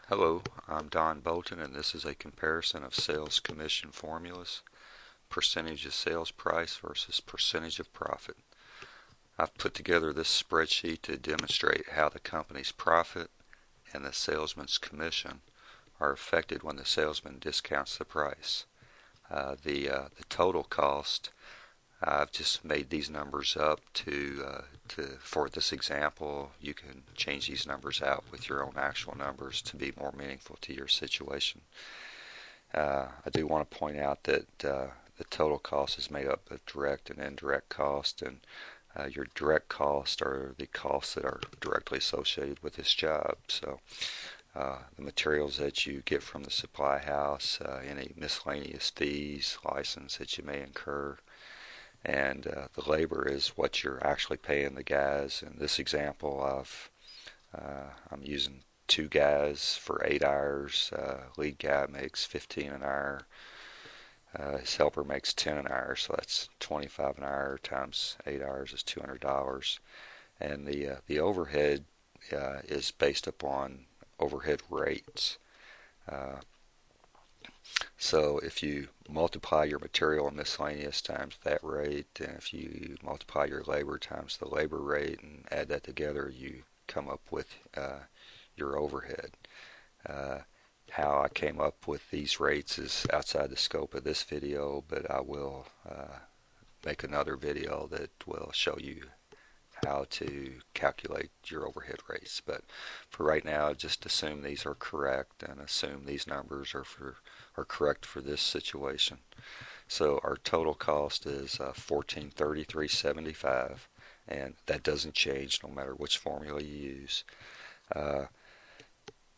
Hello, I'm Don Bolton, and this is a comparison of sales commission formulas, percentage of sales price versus percentage of profit. I've put together this spreadsheet to demonstrate how the company's profit and the salesman's commission are affected when the salesman discounts the price. The total cost, I've just made these numbers up for this example. You can change these numbers out with your own actual numbers to be more meaningful to your situation. I do want to point out that the total cost is made up of direct and indirect cost, and your direct costs are the costs that are directly associated with this job. So the materials that you get from the supply house, any miscellaneous fees, license that you may incur, and the labor is what you're actually paying the guys. In this example, I'm using 2 guys for 8 hours. Lead guy makes 15 an hour. His helper makes 10 an hour, so that's 25 an hour times 8 hours is $200. And the overhead is based upon overhead rates. So if you multiply your material and miscellaneous times that rate, and if you multiply your labor times the labor rate and add that together, you come up with your overhead. How I came up with these rates is outside the scope of this video, but I will make another video that will show you how to calculate your overhead rates. But for right now, just assume these are correct and assume these numbers are correct for this situation. So our total cost is $1433.75, and that doesn't change no matter which formula you use.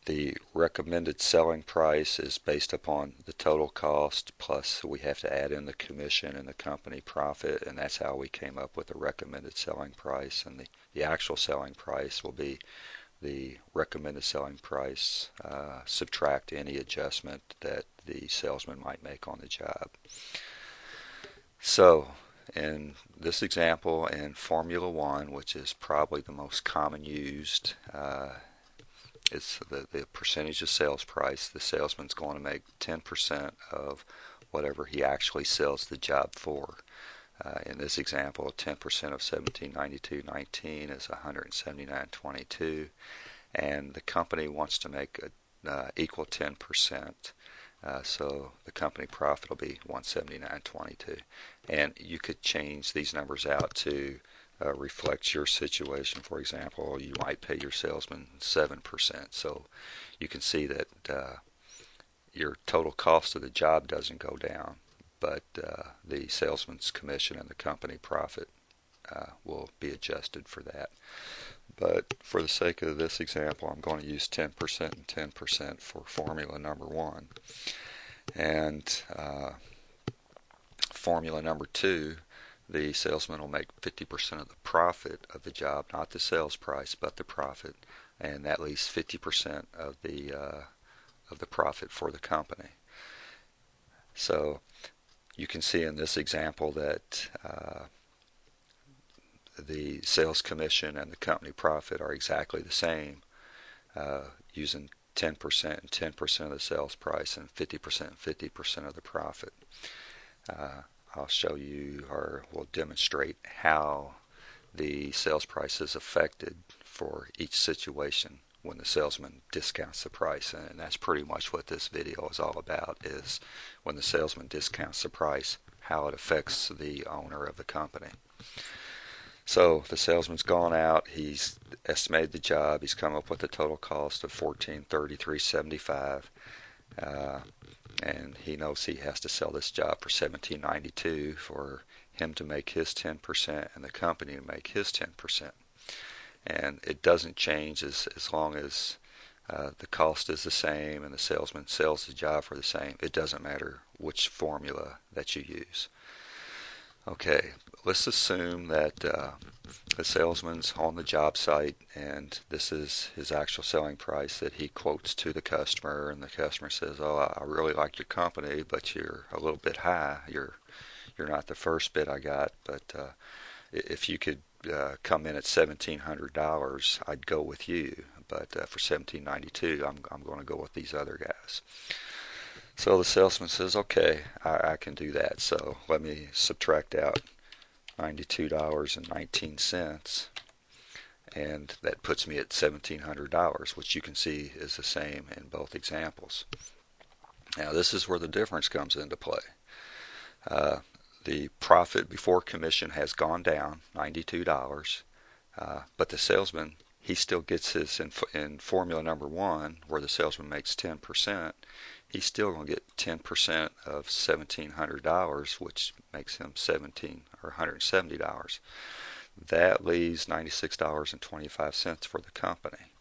The recommended selling price is based upon the total cost, plus we have to add in the commission and the company profit, and that's how we came up with the recommended selling price. And the actual selling price will be the recommended selling price, subtract any adjustment that the salesman might make on the job. So in this example, in Formula 1, which is probably the most common used, it's the percentage of sales price. The salesman's going to make 10% of whatever he actually sells the job for. In this example, 10% of 1792.19 is 179.22, and the company wants to make equal 10%. So the company profit will be 179.22, and you could change these numbers out to reflects your situation. For example, you might pay your salesman 7%, so you can see that your total cost of the job doesn't go down, but the salesman's commission and the company profit will be adjusted for that. But for the sake of this example, I'm going to use 10% and 10% for formula number 1. And formula number 2, the salesman will make 50% of the profit of the job, not the sales price, but the profit, and that leaves 50% of the profit for the company. So you can see in this example that the sales commission and the company profit are exactly the same, using 10% and 10% of the sales price and 50% and 50% of the profit. I'll show you, or we'll demonstrate, how the sales price is affected for each situation when the salesman discounts the price. And that's pretty much what this video is all about, is when the salesman discounts the price, how it affects the owner of the company. So the salesman's gone out, he's estimated the job, he's come up with a total cost of $1433.75. And he knows he has to sell this job for $17.92 for him to make his 10% and the company to make his 10%. And it doesn't change as long as the cost is the same and the salesman sells the job for the same. It doesn't matter which formula that you use. Okay, let's assume that the salesman's on the job site and this is his actual selling price that he quotes to the customer, and the customer says, "Oh, I really like your company, but you're a little bit high. You're not the first bid I got, but if you could come in at $1,700, I'd go with you. but for $17.92, I'm going to go with these other guys. So the salesman says, okay, I can do that. So let me subtract out $92.19, and that puts me at $1,700, which you can see is the same in both examples. Now this is where the difference comes into play. The profit before commission has gone down $92, but the salesman, he still gets his in formula number 1, where the salesman makes 10%. He's still going to get 10% of $1,700, which makes him $170. That leaves $96.25 for the company.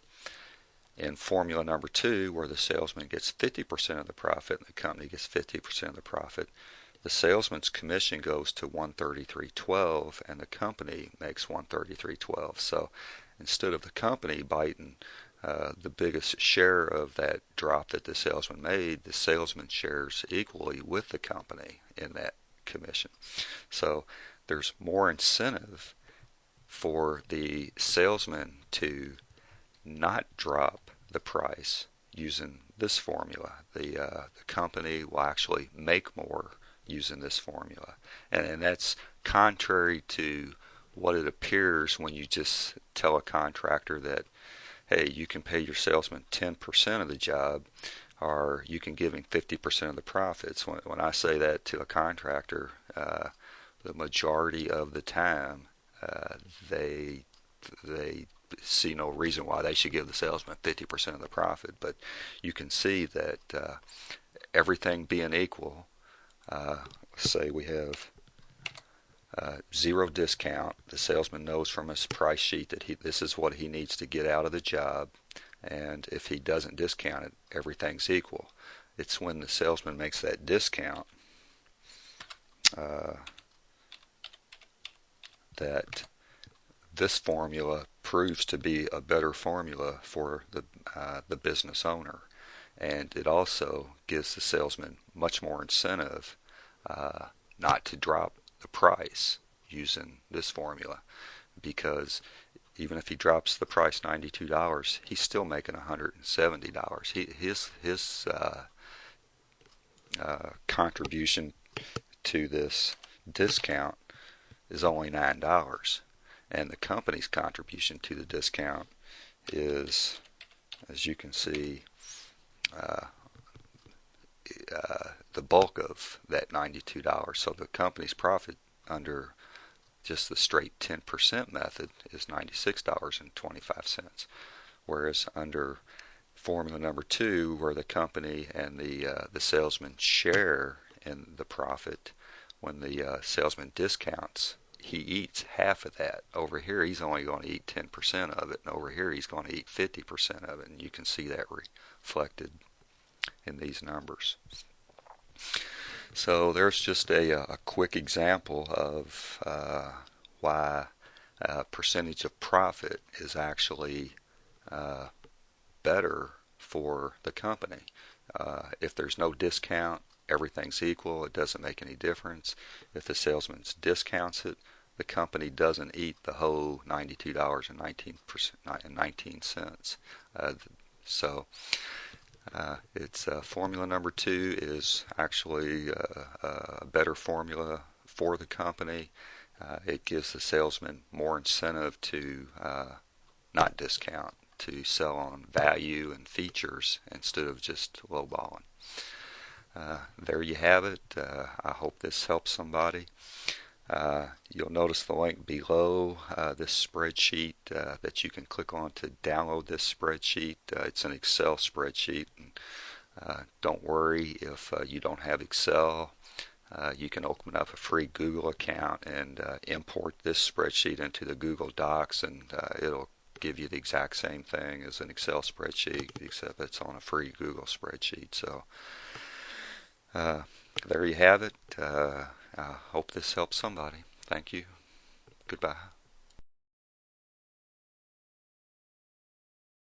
In formula number 2, where the salesman gets 50% of the profit and the company gets 50% of the profit, the salesman's commission goes to $133.12 and the company makes $133.12. So instead of the company biting the biggest share of that drop that the salesman made, the salesman shares equally with the company in that commission. So there's more incentive for the salesman to not drop the price using this formula. The company will actually make more using this formula, and that's contrary to what it appears when you just tell a contractor that, hey, you can pay your salesman 10% of the job, or you can give him 50% of the profits. When I say that to a contractor, the majority of the time they see no reason why they should give the salesman 50% of the profit. But you can see that everything being equal, say we have 0 discount. The salesman knows from his price sheet that this is what he needs to get out of the job, and if he doesn't discount it, everything's equal. It's when the salesman makes that discount that this formula proves to be a better formula for the business owner, and it also gives the salesman much more incentive not to drop the price using this formula, because even if he drops the price $92, he's still making $170. His contribution to this discount is only $9, and the company's contribution to the discount is, as you can see, the bulk of that $92. So the company's profit under just the straight 10% method is $96.25, whereas under formula number 2, where the company and the salesman share in the profit, when the salesman discounts, he eats half of that. Over here he's only going to eat 10% of it, and over here he's going to eat 50% of it, and you can see that reflected in these numbers. So there's just a quick example of why percentage of profit is actually better for the company. If there's no discount, everything's equal. It doesn't make any difference. If the salesman discounts it, the company doesn't eat the whole $92.19. So it's formula number 2 is actually a better formula for the company. It gives the salesman more incentive to not discount, to sell on value and features instead of just lowballing. There you have it. I hope this helps somebody. You'll notice the link below this spreadsheet that you can click on to download this spreadsheet. It's an Excel spreadsheet. And, don't worry if you don't have Excel. You can open up a free Google account and import this spreadsheet into the Google Docs, and it'll give you the exact same thing as an Excel spreadsheet, except it's on a free Google spreadsheet. So there you have it. I hope this helps somebody. Thank you. Goodbye.